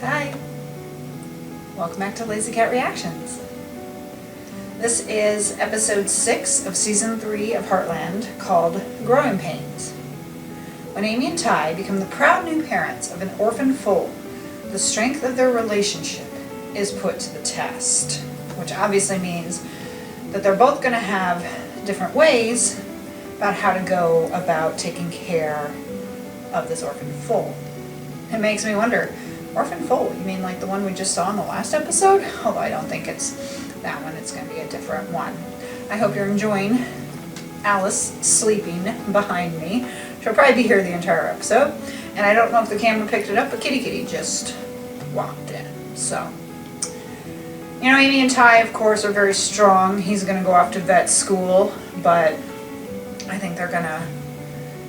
Hi! Welcome back to Lazy Cat Reactions. This is episode 6 of season 3 of Heartland, called Growing Pains. When Amy and Ty become the proud new parents of an orphan foal, the strength of their relationship is put to the test, which obviously means that they're both going to have different ways about how to go about taking care of this orphan foal. It makes me wonder, orphan foal, you mean like the one we just saw in the last episode? Although I don't think it's that one, it's going to be a different one. I hope you're enjoying Alice sleeping behind me. She'll probably be here the entire episode. And I don't know if the camera picked it up, but Kitty just walked in. So, you know, Amy and Ty, of course, are very strong. He's going to go off to vet school, but I think they're going to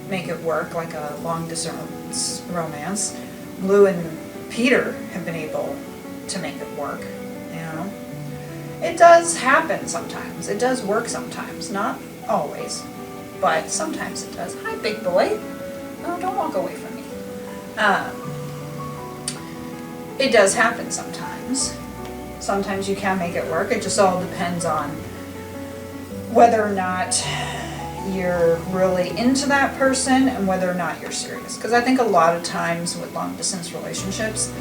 make it work like a long-distance romance. Lou and Peter have been able to make it work, you know. It does happen sometimes. It does work sometimes. Not always, but sometimes it does. Hi, big boy. Oh, don't walk away from me. It does happen sometimes. Sometimes you can make it work. It just all depends on whether or not you're really into that person and whether or not you're serious. Because I think a lot of times with long distance relationships,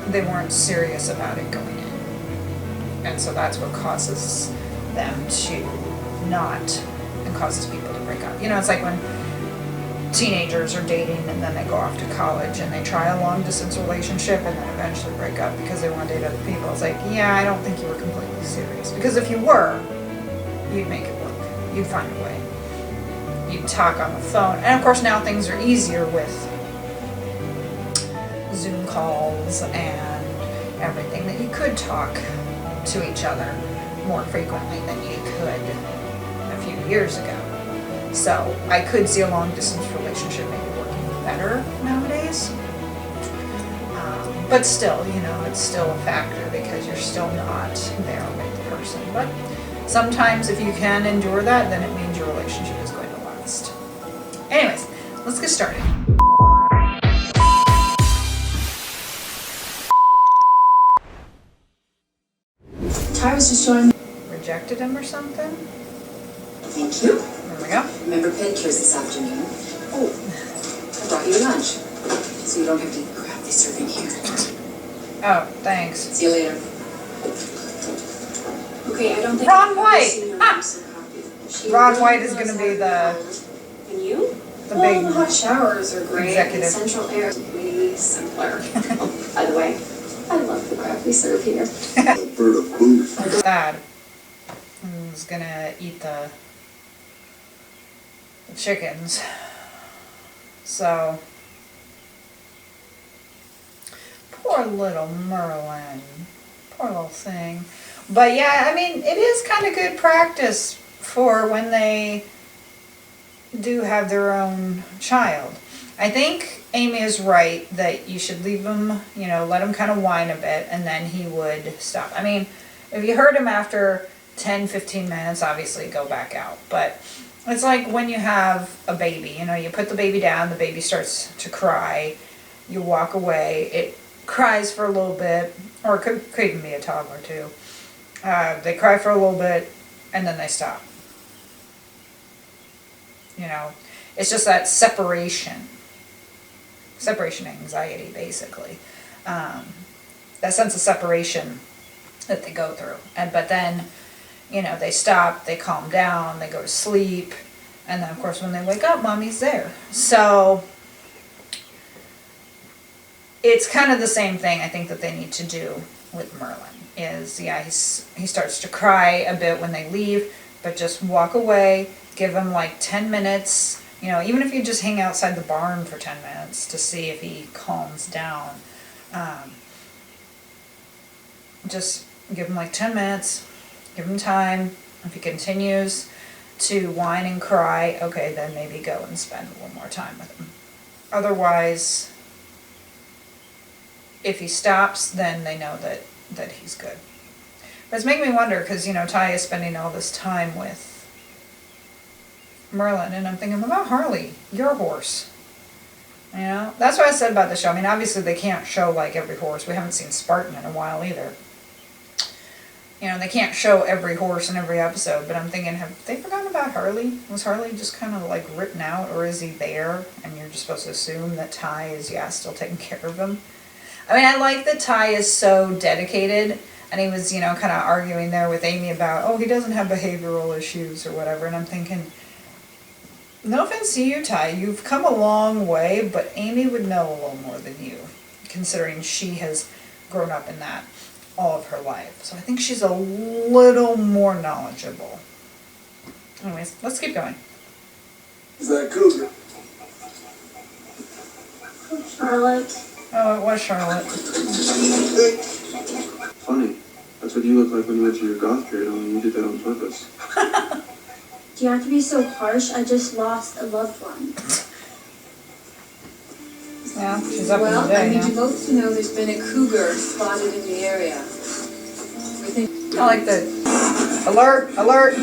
they weren't serious about it going in. And so that's what causes them to not, and causes people to break up. You know, it's like when teenagers are dating and then they go off to college and they try a long distance relationship and then eventually break up because they want to date other people. It's like, yeah, I don't think you were completely serious. Because if you were, you'd make it work. You'd find a way. You'd talk on the phone. And of course now things are easier with Zoom calls and everything, that you could talk to each other more frequently than you could a few years ago. So I could see a long distance relationship maybe working better nowadays. But still, you know, it's still a factor because you're still not there with the person. But sometimes if you can endure that, then it means your relationship is going to last. Anyways, let's get started. Ty was just showing me. Rejected him or something? Thank you. There we go. Remember pedicures this afternoon? Oh, I brought you lunch, so you don't have to grab this serving here. Oh, thanks. See you later. Okay, I don't think Ron White! Ron White is going to be And you? the well, big the hot showers are great. executive. And central air is way simpler. Oh, by the way, I love the crap we serve here. Dad is going to eat the chickens. So, poor little Merlin. Poor little thing. But yeah, I mean, it is kind of good practice for when they do have their own child. I think Amy is right that you should leave him, you know, let him kind of whine a bit and then he would stop. I mean, if you heard him after 10, 15 minutes, obviously go back out. But it's like when you have a baby, you know, you put the baby down, the baby starts to cry, you walk away, it cries for a little bit, or it could even be a toddler too. They cry for a little bit and then they stop. You know, it's just that separation anxiety, basically. That sense of separation that they go through. But then, you know, they stop, they calm down, they go to sleep, and then of course when they wake up, mommy's there. So it's kind of the same thing I think that they need to do with Merlin. Is, yeah, he starts to cry a bit when they leave, but just walk away, give him like 10 minutes, you know, even if you just hang outside the barn for 10 minutes to see if he calms down. Just give him like 10 minutes, give him time. If he continues to whine and cry, okay, then maybe go and spend a little more time with him. Otherwise, if he stops, then they know that he's good. But it's making me wonder, because, you know, Ty is spending all this time with Merlin, and I'm thinking, what about Harley, your horse? You know, that's what I said about the show. I mean, obviously they can't show like every horse. We haven't seen Spartan in a while either. You know, they can't show every horse in every episode, but I'm thinking, have they forgotten about Harley? Was Harley just kind of like written out, or is he there and you're just supposed to assume that Ty is, still taking care of him? I mean, I like that Ty is so dedicated, and he was, kind of arguing there with Amy about, oh, he doesn't have behavioral issues or whatever, and I'm thinking, no offense to you, Ty, you've come a long way, but Amy would know a little more than you, considering she has grown up in that all of her life. So I think she's a little more knowledgeable. Anyways, let's keep going. Is that cougar? Charlotte. Oh, it was Charlotte. Funny. That's what you look like when you went through your goth period, only you did that on purpose. Do you have to be so harsh? I just lost a loved one. Yeah, she's up in the Well, I day need now. you both to know there's been a cougar spotted in the area. I like the alert.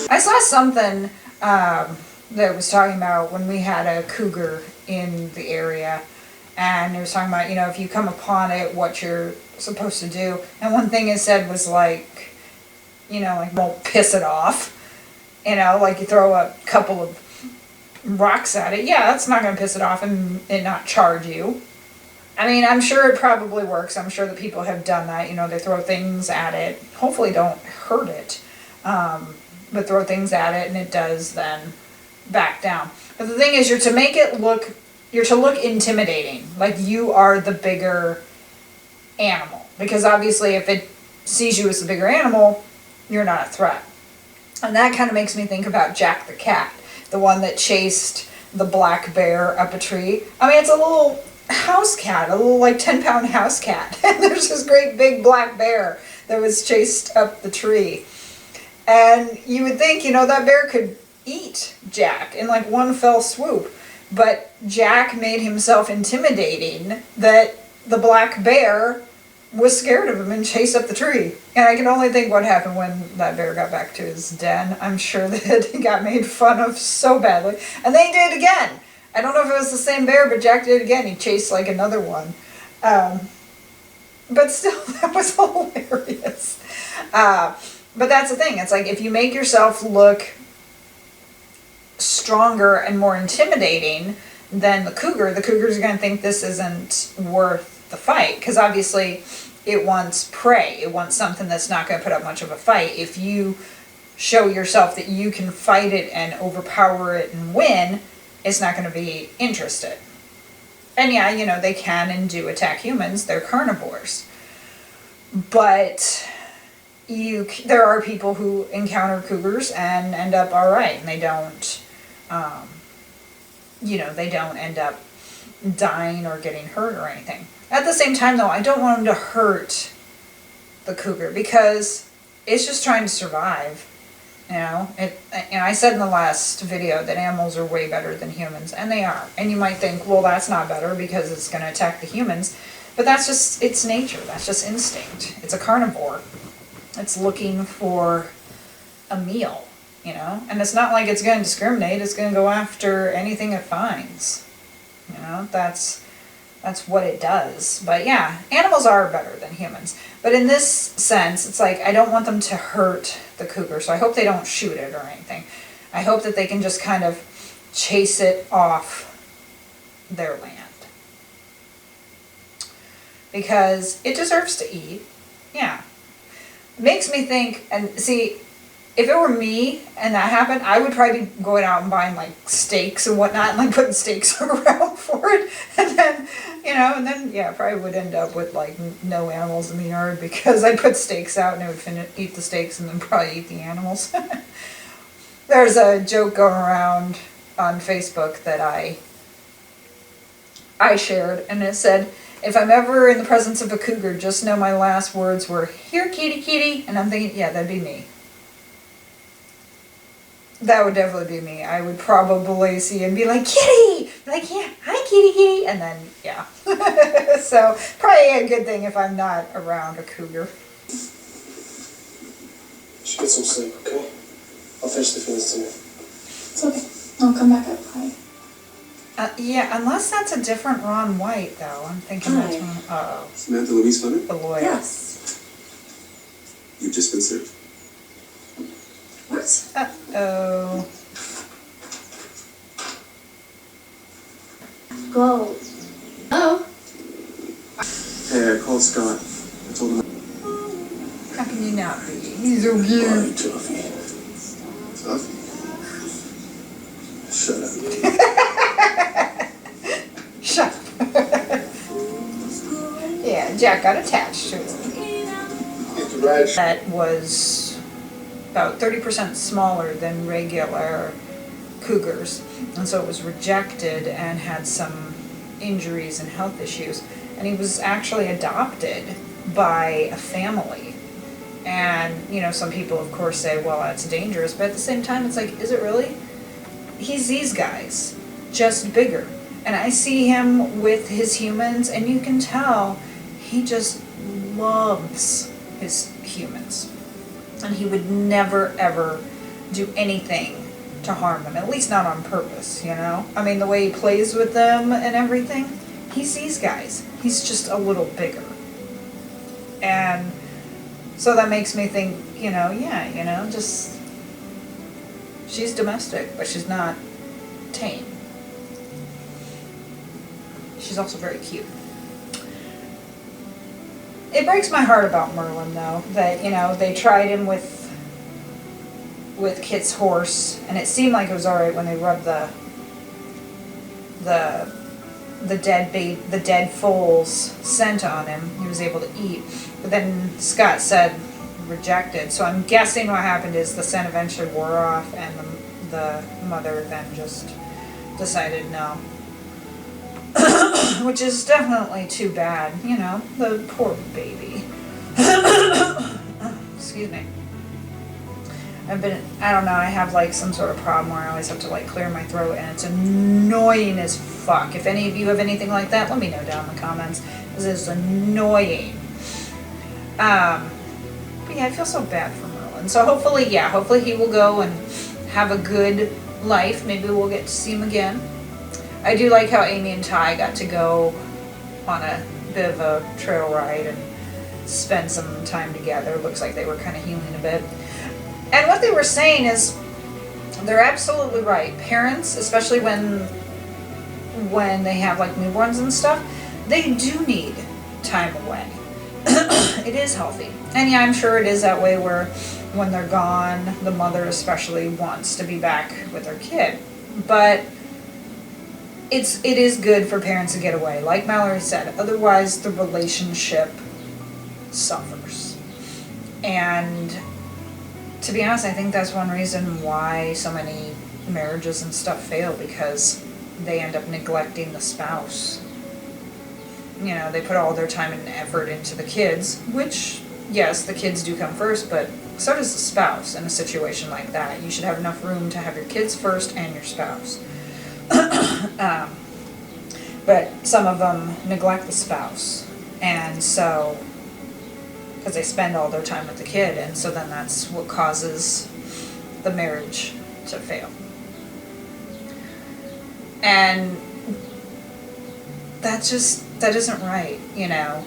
I saw something that was talking about when we had a cougar in the area, and it was talking about, if you come upon it, what you're supposed to do. And one thing it said was like, won't piss it off. Like you throw a couple of rocks at it. Yeah, that's not going to piss it off and it not charge you. I mean, I'm sure it probably works. I'm sure that people have done that. They throw things at it. Hopefully don't hurt it. But throw things at it and it does then back down. But the thing is, you're to look intimidating. Like you are the bigger animal. Because obviously if it sees you as the bigger animal, you're not a threat. And that kind of makes me think about Jack the cat. The one that chased the black bear up a tree. I mean, it's a little house cat, a little like 10-pound house cat. And there's this great big black bear that was chased up the tree. And you would think, that bear could eat Jack in like one fell swoop. But Jack made himself intimidating that the black bear was scared of him and chased up the tree. And I can only think what happened when that bear got back to his den. I'm sure that he got made fun of so badly. And they did it again. I don't know if it was the same bear, but Jack did it again. He chased like another one. But still, that was hilarious. But that's the thing. It's like if you make yourself look stronger and more intimidating than the cougar's going to think this isn't worth the fight. Because obviously it wants prey. It wants something that's not going to put up much of a fight. If you show yourself that you can fight it and overpower it and win, it's not going to be interested. And yeah, they can and do attack humans. They're carnivores. But there are people who encounter cougars and end up all right. And they don't, they don't end up dying or getting hurt or anything. At the same time, though, I don't want them to hurt the cougar because it's just trying to survive. And I said in the last video that animals are way better than humans, and they are. And you might think, well, that's not better because it's going to attack the humans. But that's just its nature. That's just instinct. It's a carnivore. It's looking for a meal, And it's not like it's going to discriminate. It's going to go after anything it finds. That's what it does. But yeah, animals are better than humans. But in this sense, it's like I don't want them to hurt the cougar, so I hope they don't shoot it or anything. I hope that they can just kind of chase it off their land. Because it deserves to eat. Yeah. Makes me think, and see, if it were me and that happened, I would probably be going out and buying like steaks and whatnot and like putting steaks around for it. And then, probably would end up with like no animals in the yard because I put steaks out and it would eat the steaks and then probably eat the animals. There's a joke going around on Facebook that I shared, and it said, if I'm ever in the presence of a cougar, just know my last words were, "Here, kitty, kitty." And I'm thinking, yeah, that'd be me. That would definitely be me. I would probably see and be like, "Kitty!" Like, yeah, hi, kitty, kitty. And then, yeah. So, probably a good thing if I'm not around a cougar. You should get some sleep, okay? I'll finish the Phoenix dinner. It's okay. I'll come back at 5. Yeah, unless that's a different Ron White, though. I'm thinking that's Ron. Uh-oh. Samantha Louise Fleming? The lawyer. Yes. You've just been served. What? Uh-oh. Go. Oh. Hey, I called Scott. I told him. How can you not be? He's so cute. Tuffy. Tuffy? Shut up. Shut up. Yeah, Jack got attached to him. That was about 30% smaller than regular cougars, and so it was rejected and had some injuries and health issues, and he was actually adopted by a family. And you know, some people of course say, well, that's dangerous, but at the same time it's like, is it really? He's these guys, just bigger. And I see him with his humans, and you can tell he just loves his humans. And he would never, ever do anything to harm them, at least not on purpose, you know? I mean, the way he plays with them and everything, he's these guys. He's just a little bigger. And so that makes me think, you know, yeah, you know, just, she's domestic, but she's not tame. She's also very cute. It breaks my heart about Merlin, though, that, you know, they tried him with Kit's horse, and it seemed like it was alright when they rubbed the dead foal's scent on him. He was able to eat, but then Scott said rejected. So I'm guessing what happened is the scent eventually wore off, and the mother then just decided no. Which is definitely too bad, you know, the poor baby. Excuse me. I don't know, I have like some sort of problem where I always have to like clear my throat, and it's annoying as fuck. If any of you have anything like that, let me know down in the comments, because it's annoying. But yeah, I feel so bad for Merlin. So hopefully he will go and have a good life. Maybe we'll get to see him again. I do like how Amy and Ty got to go on a bit of a trail ride and spend some time together. Looks like they were kind of healing a bit. And what they were saying is, they're absolutely right. Parents, especially when they have like newborns and stuff, they do need time away. It is healthy. And yeah, I'm sure it is that way where when they're gone, the mother especially wants to be back with her kid. But it is good for parents to get away. Like Mallory said, otherwise the relationship suffers. And to be honest, I think that's one reason why so many marriages and stuff fail, because they end up neglecting the spouse. You know, they put all their time and effort into the kids, which, yes, the kids do come first, but so does the spouse in a situation like that. You should have enough room to have your kids first and your spouse. But some of them neglect the spouse, and so, because they spend all their time with the kid, and so then that's what causes the marriage to fail. And that isn't right, you know,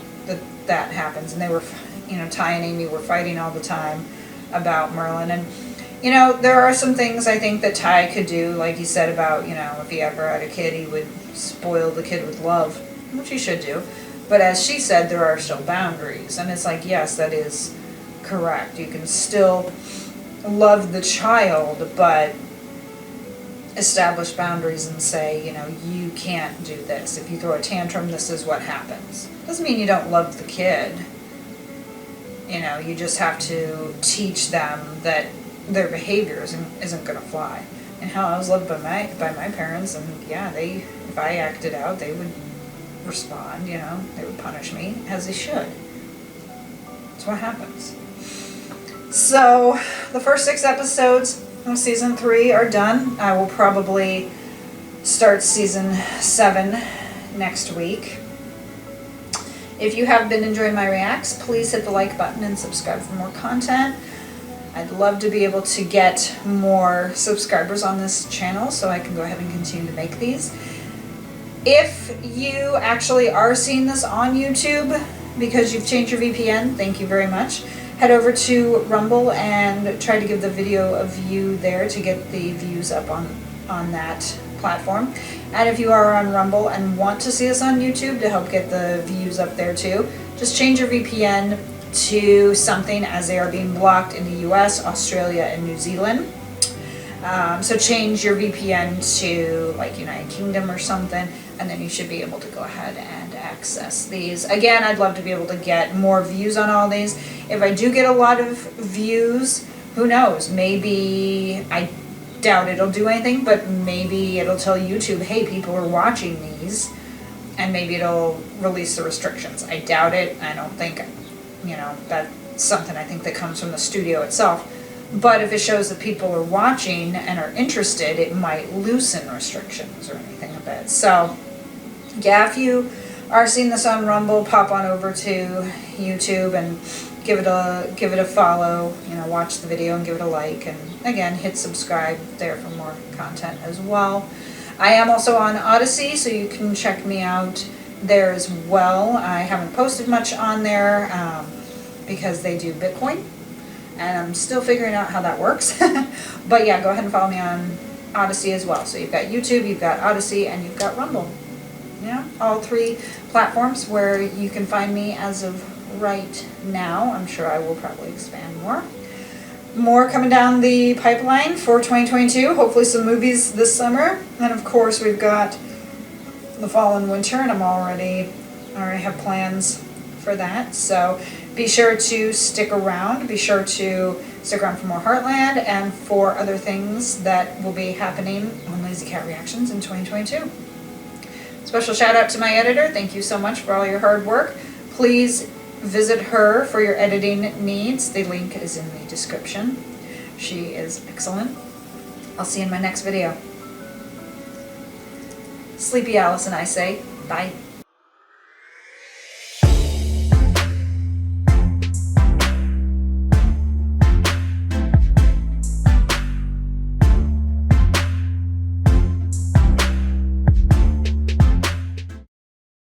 that happens. And they were, you know, Ty and Amy were fighting all the time about Merlin. And, you know, there are some things I think that Ty could do, like he said about, you know, if he ever had a kid, he would spoil the kid with love, which he should do. But as she said, there are still boundaries. And it's like, yes, that is correct. You can still love the child, but establish boundaries and say, you know, you can't do this. If you throw a tantrum, this is what happens. Doesn't mean you don't love the kid. You know, you just have to teach them that their behavior isn't going to fly. And how I was loved by my parents, and yeah, if I acted out, they would respond, you know, they would punish me, as they should. That's what happens. So, the first 6 episodes of season 3 are done. I will probably start season 7 next week. If you have been enjoying my reacts, please hit the like button and subscribe for more content. I'd love to be able to get more subscribers on this channel so I can go ahead and continue to make these. If you actually are seeing this on YouTube because you've changed your VPN, thank you very much. Head over to Rumble and try to give the video a view there to get the views up on that platform. And if you are on Rumble and want to see us on YouTube to help get the views up there too, just change your VPN to something, as they are being blocked in the US, Australia, and New Zealand. So change your VPN to like United Kingdom or something, and then you should be able to go ahead and access these. Again, I'd love to be able to get more views on all these. If I do get a lot of views, who knows? Maybe, I doubt it'll do anything, but maybe it'll tell YouTube, hey, people are watching these, and maybe it'll release the restrictions. I doubt it. I don't think, that's something I think that comes from the studio itself. But if it shows that people are watching and are interested, it might loosen restrictions or anything a bit. So, yeah, if you are seeing this on Rumble, pop on over to YouTube and give it a follow. Watch the video and give it a like, and again, hit subscribe there for more content as well. I am also on Odyssey, so you can check me out there as well. I haven't posted much on there because they do Bitcoin, and I'm still figuring out how that works. But yeah, go ahead and follow me on Odyssey as well. So you've got YouTube, you've got Odyssey, and you've got Rumble. All three platforms where you can find me as of right now. I'm sure I will probably expand more. More coming down the pipeline for 2022. Hopefully some movies this summer. And of course we've got the fall and winter, and I already have plans for that. So be sure to stick around. Be sure to stick around for more Heartland and for other things that will be happening on Lazy Cat Reactions in 2022. Special shout out to my editor. Thank you so much for all your hard work. Please visit her for your editing needs. The link is in the description. She is excellent. I'll see you in my next video. Sleepy Alice and I say bye.